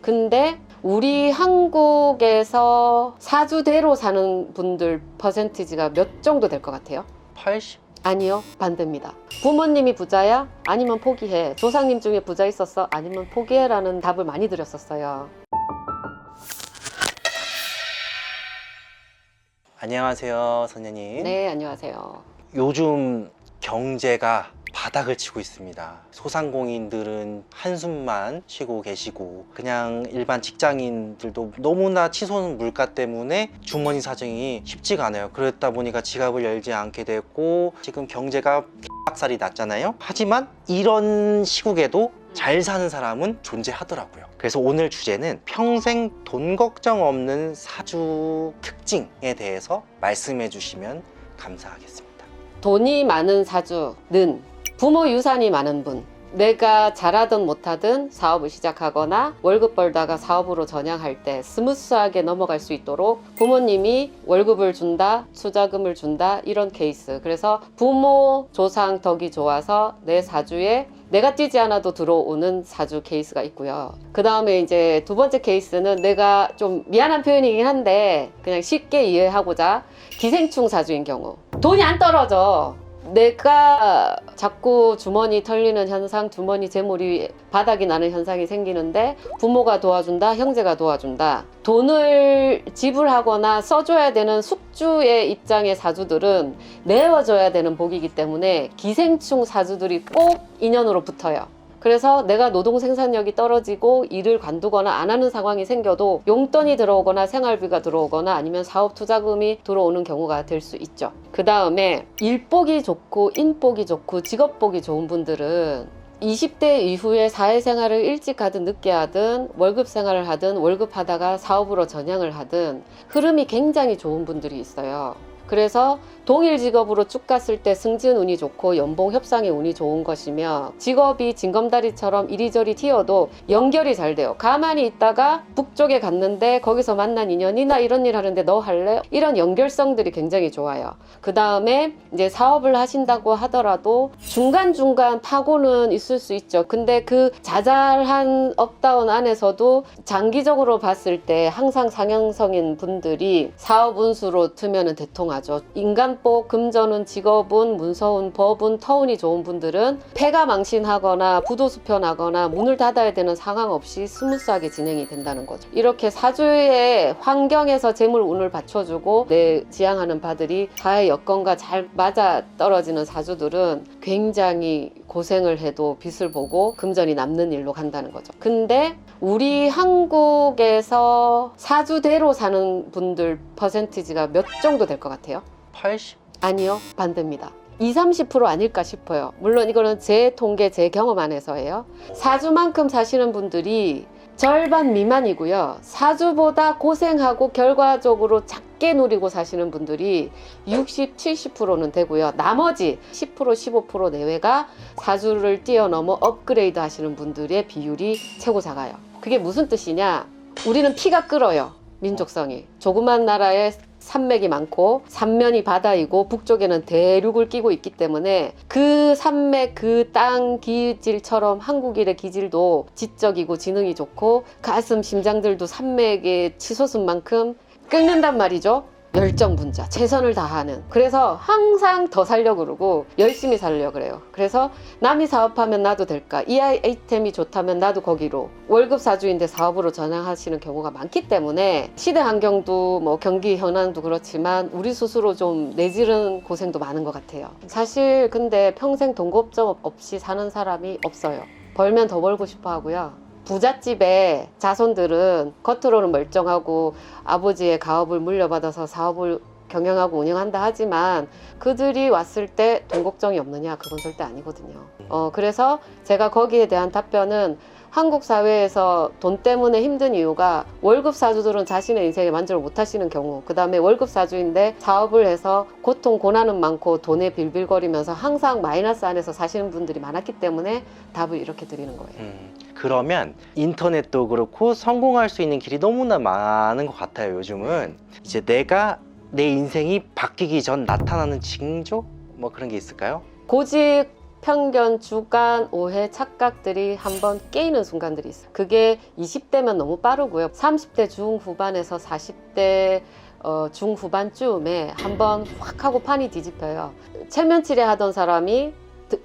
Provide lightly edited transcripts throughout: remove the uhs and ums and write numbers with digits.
근데 우리 한국에서 사주대로 사는 분들 퍼센티지가 몇 정도 될 것 같아요? 80? 아니요, 반대입니다. 부모님이 부자야? 아니면 포기해. 조상님 중에 부자 있었어? 아니면 포기해 라는 답을 많이 드렸었어요. 안녕하세요, 선녀님. 네, 안녕하세요. 요즘 경제가 바닥을 치고 있습니다. 소상공인들은 한숨만 쉬고 계시고 그냥 일반 직장인들도 너무나 치솟은 물가 때문에 주머니 사정이 쉽지가 않아요. 그러다 보니까 지갑을 열지 않게 됐고 지금 경제가 박살이 났잖아요. 하지만 이런 시국에도 잘 사는 사람은 존재하더라고요. 그래서 오늘 주제는 평생 돈 걱정 없는 사주 특징에 대해서 말씀해 주시면 감사하겠습니다. 돈이 많은 사주는 부모 유산이 많은 분, 내가 잘하든 못하든 사업을 시작하거나 월급 벌다가 사업으로 전향할 때 스무스하게 넘어갈 수 있도록 부모님이 월급을 준다, 투자금을 준다, 이런 케이스. 그래서 부모 조상 덕이 좋아서 내 사주에 내가 뛰지 않아도 들어오는 사주 케이스가 있고요. 그 다음에 이제 두 번째 케이스는 내가 좀 미안한 표현이긴 한데 그냥 쉽게 이해하고자 기생충 사주인 경우. 돈이 안 떨어져. 내가 자꾸 주머니 털리는 현상, 주머니 재물이 바닥이 나는 현상이 생기는데 부모가 도와준다, 형제가 도와준다. 돈을 지불하거나 써줘야 되는 숙주의 입장의 사주들은 내어줘야 되는 복이기 때문에 기생충 사주들이 꼭 인연으로 붙어요. 그래서 내가 노동 생산력이 떨어지고 일을 관두거나 안 하는 상황이 생겨도 용돈이 들어오거나 생활비가 들어오거나 아니면 사업 투자금이 들어오는 경우가 될 수 있죠. 그 다음에 일복이 좋고 인복이 좋고 직업복이 좋은 분들은 20대 이후에 사회생활을 일찍 하든 늦게 하든 월급 생활을 하든 월급 하다가 사업으로 전향을 하든 흐름이 굉장히 좋은 분들이 있어요. 그래서 동일 직업으로 쭉 갔을 때 승진 운이 좋고 연봉 협상의 운이 좋은 것이며 직업이 징검다리처럼 이리저리 튀어도 연결이 잘 돼요. 가만히 있다가 북쪽에 갔는데 거기서 만난 인연이 나 이런 일 하는데 너 할래? 이런 연결성들이 굉장히 좋아요. 그 다음에 이제 사업을 하신다고 하더라도 중간중간 파고는 있을 수 있죠. 근데 그 자잘한 업다운 안에서도 장기적으로 봤을 때 항상 상향성인 분들이 사업 운수로 트면은 대통하죠. 인간복, 금전운, 직업운, 문서운, 법운, 터운이 좋은 분들은 폐가 망신하거나 부도수편하거나 문을 닫아야 되는 상황 없이 스무스하게 진행이 된다는 거죠. 이렇게 사주의 환경에서 재물운을 받쳐주고 내 지향하는 바들이 사회 여건과 잘 맞아 떨어지는 사주들은 굉장히 고생을 해도 빛을 보고 금전이 남는 일로 간다는 거죠. 근데 우리 한국에서 사주대로 사는 분들 퍼센티지가 몇 정도 될 것 같아요? 80? 아니요, 반대입니다. 20-30% 아닐까 싶어요. 물론 이거는 제 통계, 제 경험 안에서예요. 사주만큼 사시는 분들이 절반 미만이고요. 사주보다 고생하고 결과적으로 작게 누리고 사시는 분들이 60-70%는 되고요. 나머지 10% 15% 내외가 사주를 뛰어넘어 업그레이드 하시는 분들의 비율이 최고 작아요. 그게 무슨 뜻이냐? 우리는 피가 끓어요. 민족성이. 조그만 나라에 산맥이 많고 삼면이 바다이고 북쪽에는 대륙을 끼고 있기 때문에 그 산맥, 그 땅 기질처럼 한국인의 기질도 지적이고 지능이 좋고 가슴, 심장들도 산맥의 치솟은 만큼 끓는단 말이죠. 열정분자, 최선을 다하는. 그래서 항상 더 살려고 그러고 열심히 살려고 그래요. 그래서 남이 사업하면 나도 될까? 이 아이템이 좋다면 나도 거기로. 월급 사주인데 사업으로 전향하시는 경우가 많기 때문에 시대 환경도 뭐 경기 현황도 그렇지만 우리 스스로 좀 내지른 고생도 많은 것 같아요. 사실 근데 평생 돈 걱정 없이 사는 사람이 없어요. 벌면 더 벌고 싶어 하고요. 부잣집의 자손들은 겉으로는 멀쩡하고 아버지의 가업을 물려받아서 사업을 경영하고 운영한다 하지만 그들이 왔을 때 돈 걱정이 없느냐? 그건 절대 아니거든요. 그래서 제가 거기에 대한 답변은 한국 사회에서 돈 때문에 힘든 이유가 월급 사주들은 자신의 인생에 만족을 못 하시는 경우, 그 다음에 월급 사주인데 사업을 해서 고통, 고난은 많고 돈에 빌빌거리면서 항상 마이너스 안에서 사시는 분들이 많았기 때문에 답을 이렇게 드리는 거예요. 그러면 인터넷도 그렇고 성공할 수 있는 길이 너무나 많은 것 같아요. 요즘은 이제 내가 내 인생이 바뀌기 전 나타나는 징조? 뭐 그런 게 있을까요? 고직 편견, 주관, 오해, 착각들이 한번 깨이는 순간들이 있어요. 그게 20대면 너무 빠르고요. 30대 중후반에서 40대 중후반쯤에 한번 확 하고 판이 뒤집혀요. 체면치레 하던 사람이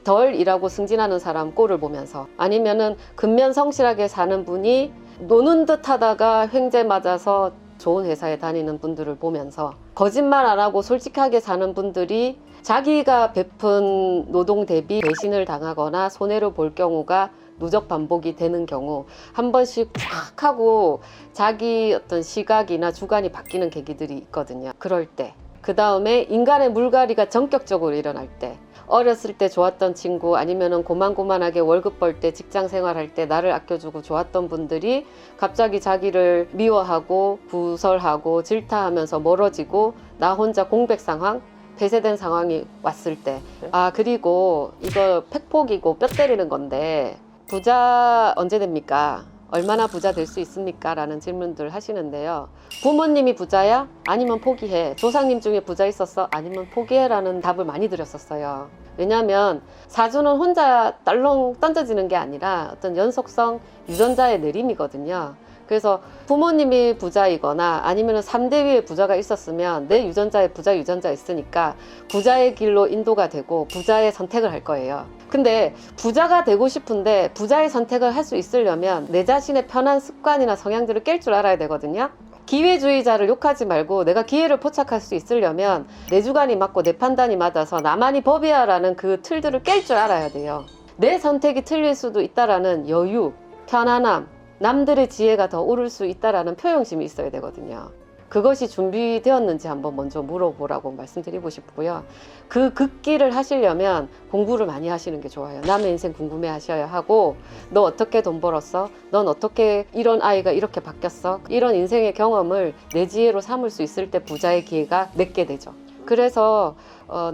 덜 일하고 승진하는 사람 꼴을 보면서, 아니면은 근면성실하게 사는 분이 노는 듯 하다가 횡재 맞아서 좋은 회사에 다니는 분들을 보면서, 거짓말 안 하고 솔직하게 사는 분들이 자기가 베푼 노동 대비 배신을 당하거나 손해를 볼 경우가 누적 반복이 되는 경우, 한 번씩 확 하고 자기 어떤 시각이나 주관이 바뀌는 계기들이 있거든요. 그럴 때, 그 다음에 인간의 물갈이가 전격적으로 일어날 때, 어렸을 때 좋았던 친구, 아니면은 고만고만하게 월급 벌 때, 직장 생활할 때 나를 아껴주고 좋았던 분들이 갑자기 자기를 미워하고 부설하고 질타하면서 멀어지고 나 혼자 공백 상황, 폐쇄된 상황이 왔을 때, 아, 그리고 이거 팩폭이고 뼈 때리는 건데, 부자 언제 됩니까? 얼마나 부자 될 수 있습니까? 라는 질문들 하시는데요. 부모님이 부자야? 아니면 포기해. 조상님 중에 부자 있었어? 아니면 포기해? 라는 답을 많이 드렸었어요. 왜냐하면 사주는 혼자 딸렁 던져지는 게 아니라 어떤 연속성, 유전자의 내림이거든요. 그래서 부모님이 부자이거나 아니면 3대 위에 부자가 있었으면 내 유전자에 부자 유전자 있으니까 부자의 길로 인도가 되고 부자의 선택을 할 거예요. 근데 부자가 되고 싶은데 부자의 선택을 할 수 있으려면 내 자신의 편한 습관이나 성향들을 깰 줄 알아야 되거든요. 기회주의자를 욕하지 말고 내가 기회를 포착할 수 있으려면 내 주관이 맞고 내 판단이 맞아서 나만이 법이야 라는 그 틀들을 깰 줄 알아야 돼요. 내 선택이 틀릴 수도 있다라는 여유, 편안함, 남들의 지혜가 더 오를 수 있다라는 표용심이 있어야 되거든요. 그것이 준비되었는지 한번 먼저 물어보라고 말씀드리고 싶고요. 그 극기를 하시려면 공부를 많이 하시는 게 좋아요. 남의 인생 궁금해 하셔야 하고, 너 어떻게 돈 벌었어? 넌 어떻게 이런 아이가 이렇게 바뀌었어? 이런 인생의 경험을 내 지혜로 삼을 수 있을 때 부자의 기회가 맺게 되죠. 그래서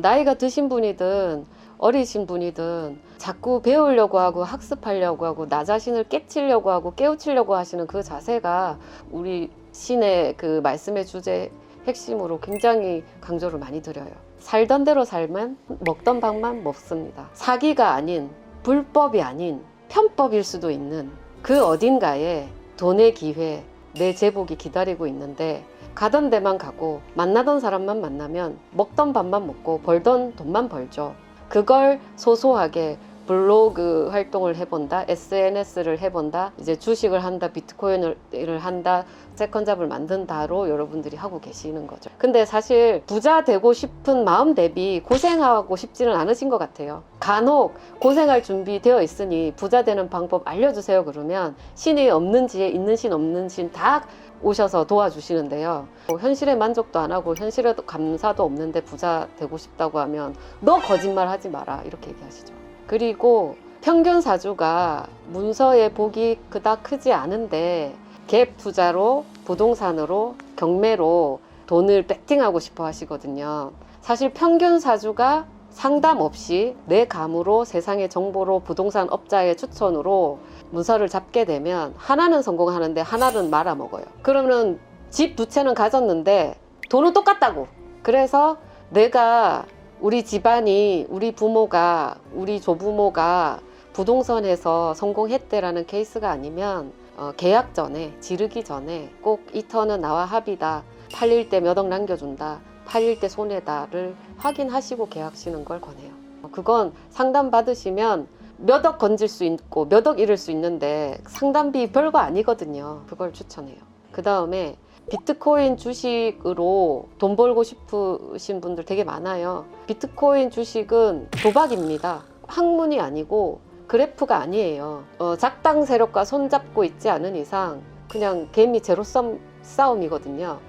나이가 드신 분이든 어리신 분이든 자꾸 배우려고 하고 학습하려고 하고 나 자신을 깨치려고 하고 깨우치려고 하시는 그 자세가 우리 신의 그 말씀의 주제 핵심으로 굉장히 강조를 많이 드려요. 살던 대로 살면 먹던 밥만 먹습니다. 사기가 아닌, 불법이 아닌 편법일 수도 있는 그 어딘가에 돈의 기회, 내 제복이 기다리고 있는데, 가던 데만 가고 만나던 사람만 만나면 먹던 밥만 먹고 벌던 돈만 벌죠. 그걸 소소하게 블로그 활동을 해본다, SNS를 해본다, 이제 주식을 한다, 비트코인을 한다, 세컨잡을 만든다로 여러분들이 하고 계시는 거죠. 근데 사실 부자 되고 싶은 마음 대비 고생하고 싶지는 않으신 것 같아요. 간혹 고생할 준비 되어 있으니 부자 되는 방법 알려주세요 그러면 신이 없는 지에 있는 신 없는 신 다 오셔서 도와주시는데요. 현실에 만족도 안 하고 현실에 감사도 없는데 부자 되고 싶다고 하면 너 거짓말 하지 마라 이렇게 얘기하시죠. 그리고 평균 사주가 문서의 복이 그닥 크지 않은데 갭 투자로 부동산으로 경매로 돈을 배팅하고 싶어 하시거든요. 사실 평균 사주가 상담 없이 내 감으로 세상의 정보로 부동산 업자의 추천으로 문서를 잡게 되면 하나는 성공하는데 하나는 말아먹어요. 그러면 집 두 채는 가졌는데 돈은 똑같다고. 그래서 내가 우리 집안이, 우리 부모가, 우리 조부모가 부동산에서 성공했대라는 케이스가 아니면 계약 전에, 지르기 전에 꼭 이 턴은 나와 합의다, 팔릴 때 몇 억 남겨준다, 팔릴 때 손해다를 확인하시고 계약하시는 걸 권해요. 그건 상담 받으시면 몇 억 건질 수 있고 몇 억 잃을 수 있는데 상담비 별거 아니거든요. 그걸 추천해요. 그 다음에 비트코인 주식으로 돈 벌고 싶으신 분들 되게 많아요. 비트코인 주식은 도박입니다. 학문이 아니고 그래프가 아니에요. 작당 세력과 손잡고 있지 않은 이상 그냥 개미 제로섬 싸움이거든요.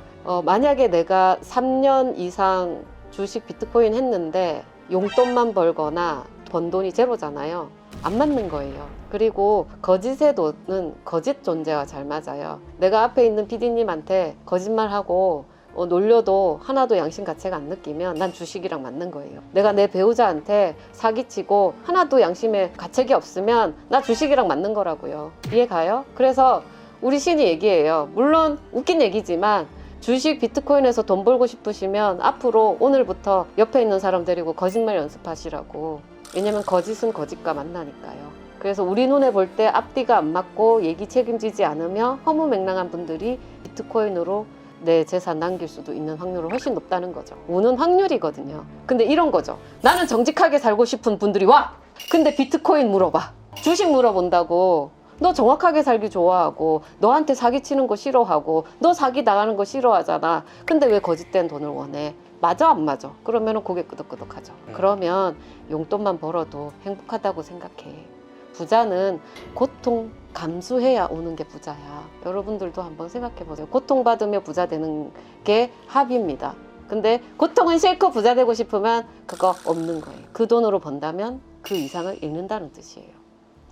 만약에 내가 3년 이상 주식 비트코인 했는데 용돈만 벌거나 번 돈이 제로잖아요. 안 맞는 거예요. 그리고 거짓의 돈은 거짓 존재와 잘 맞아요. 내가 앞에 있는 PD님한테 거짓말하고 놀려도 하나도 양심 가책을 안 느끼면 난 주식이랑 맞는 거예요. 내가 내 배우자한테 사기치고 하나도 양심에 가책이 없으면 나 주식이랑 맞는 거라고요. 이해 가요? 그래서 우리 신이 얘기해요. 물론 웃긴 얘기지만 주식 비트코인에서 돈 벌고 싶으시면 앞으로 오늘부터 옆에 있는 사람 데리고 거짓말 연습하시라고. 왜냐면 거짓은 거짓과 만나니까요. 그래서 우리 눈에 볼 때 앞뒤가 안 맞고 얘기 책임지지 않으며 허무맹랑한 분들이 비트코인으로 내 재산 남길 수도 있는 확률이 훨씬 높다는 거죠. 오는 확률이거든요. 근데 이런 거죠. 나는 정직하게 살고 싶은 분들이 와! 근데 비트코인 물어봐. 주식 물어본다고. 너 정확하게 살기 좋아하고 너한테 사기치는 거 싫어하고 너 사기 나가는 거 싫어하잖아. 근데 왜 거짓된 돈을 원해? 맞아 안 맞아? 그러면 고개 끄덕끄덕하죠. 그러면 용돈만 벌어도 행복하다고 생각해. 부자는 고통 감수해야 오는 게 부자야. 여러분들도 한번 생각해 보세요. 고통받으며 부자 되는 게 합의입니다. 근데 고통은 싫고 부자 되고 싶으면 그거 없는 거예요. 그 돈으로 번다면 그 이상을 잃는다는 뜻이에요.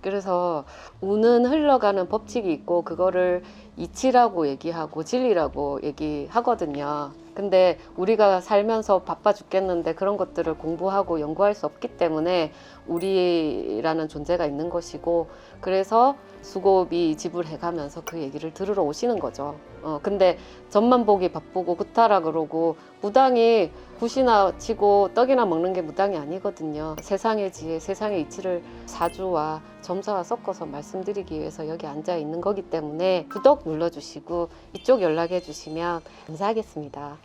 그래서 운은 흘러가는 법칙이 있고 그거를 이치라고 얘기하고 진리라고 얘기하거든요. 근데 우리가 살면서 바빠 죽겠는데 그런 것들을 공부하고 연구할 수 없기 때문에 우리라는 존재가 있는 것이고, 그래서 수고비 지불해가면서 그 얘기를 들으러 오시는 거죠. 근데 점만 보기 바쁘고 구타라 그러고 무당이 굿이나 치고 떡이나 먹는 게 무당이 아니거든요. 세상의 지혜, 세상의 이치를 사주와 점사와 섞어서 말씀드리기 위해서 여기 앉아 있는 거기 때문에 구독 눌러주시고 이쪽 연락해 주시면 감사하겠습니다.